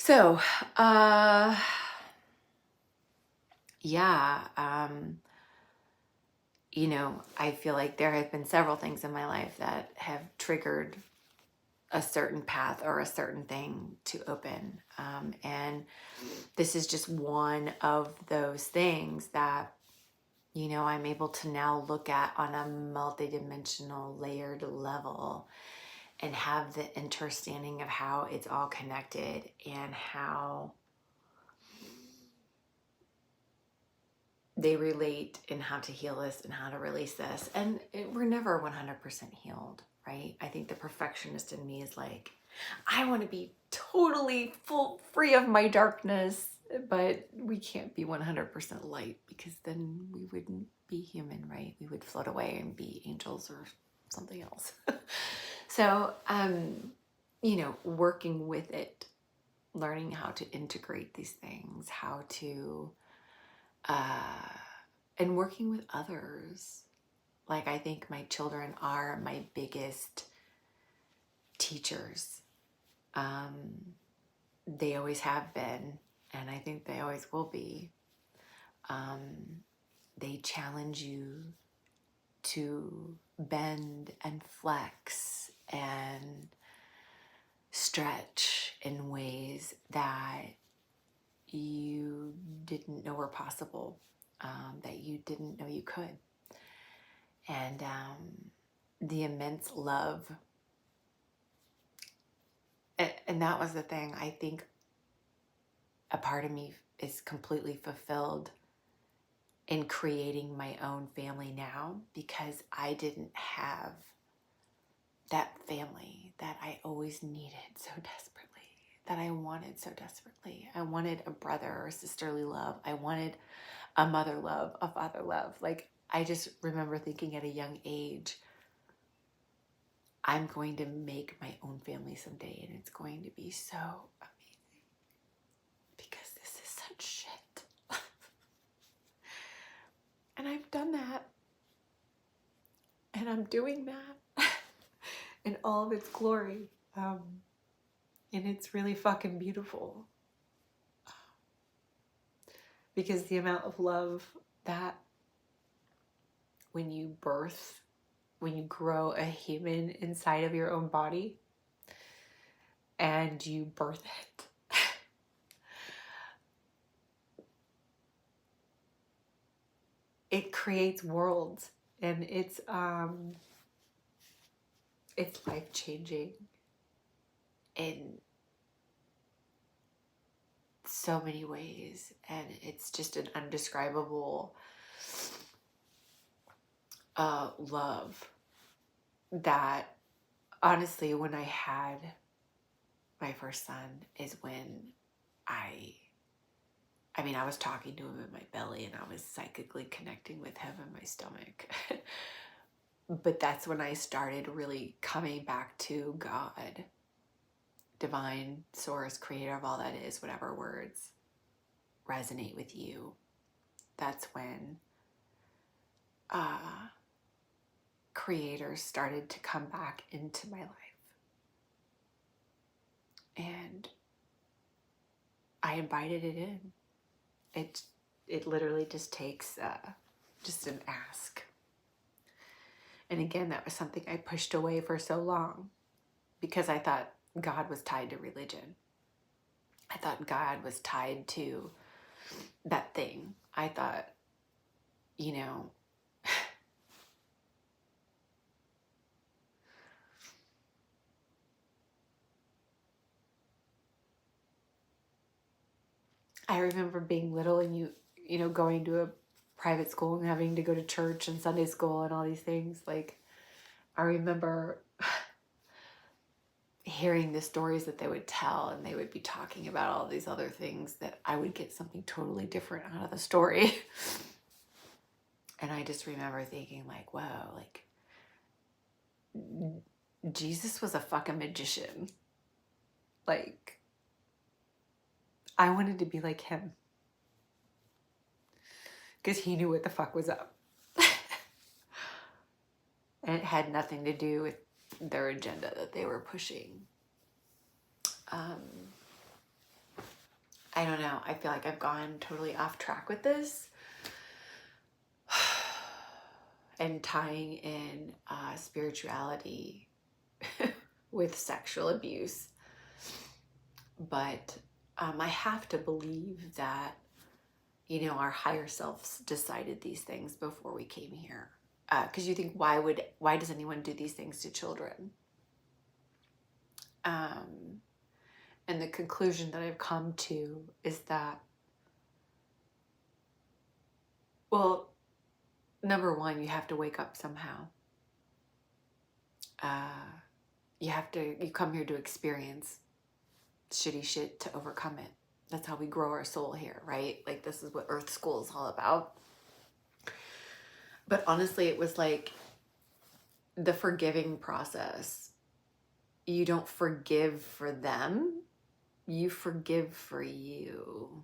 So, yeah, I feel like there have been several things in my life that have triggered a certain path or a certain thing to open. And this is just one of those things that, I'm able to now look at on a multidimensional, layered level and have the understanding of how it's all connected and how they relate and how to heal this and how to release this. And we're never 100% healed, right? I think the perfectionist in me is like, I want to be totally free of my darkness, but we can't be 100% light because then we wouldn't be human, right? We would float away and be angels or something else. So, working with it, learning how to integrate these things, how to, and working with others. Like, I think my children are my biggest teachers. They always have been, and I think they always will be. They challenge you to bend and flex and stretch in ways that you didn't know were possible, that you didn't know you could. And the immense love. And that was the thing. I think a part of me is completely fulfilled in creating my own family now because I didn't have that family that I always needed so desperately, that I wanted so desperately. I wanted a brother or sisterly love. I wanted a mother love, a father love. Like, I just remember thinking at a young age, I'm going to make my own family someday and it's going to be so amazing because this is such shit. And I've done that. And I'm doing that in all of its glory. And it's really fucking beautiful. Because the amount of love that when you grow a human inside of your own body and you birth it, it creates worlds, and it's life-changing in so many ways, and it's just an undescribable love that, honestly, when I had my first son is when I was talking to him in my belly and I was psychically connecting with him in my stomach. But that's when I started really coming back to God, divine source, creator of all that is, whatever words resonate with you. That's when creators started to come back into my life. And I invited it in. It literally just takes just an ask. And again, that was something I pushed away for so long because I thought God was tied to religion. I thought God was tied to that thing. I thought, I remember being little and going to a private school and having to go to church and Sunday school and all these things. Like, I remember hearing the stories that they would tell, and they would be talking about all these other things that I would get something totally different out of the story. And I just remember thinking like, wow, like Jesus was a fucking magician. Like, I wanted to be like him because he knew what the fuck was up. And it had nothing to do with their agenda that they were pushing. I don't know. I feel like I've gone totally off track with this. And tying in spirituality with sexual abuse. But I have to believe that, you know, our higher selves decided these things before we came here. Because you think, why does anyone do these things to children? And the conclusion that I've come to is that, well, number one, you have to wake up somehow. You come here to experience shitty shit to overcome it. That's how we grow our soul here, right? Like, this is what Earth School is all about. But honestly, it was like the forgiving process. You don't forgive for them, you forgive for you.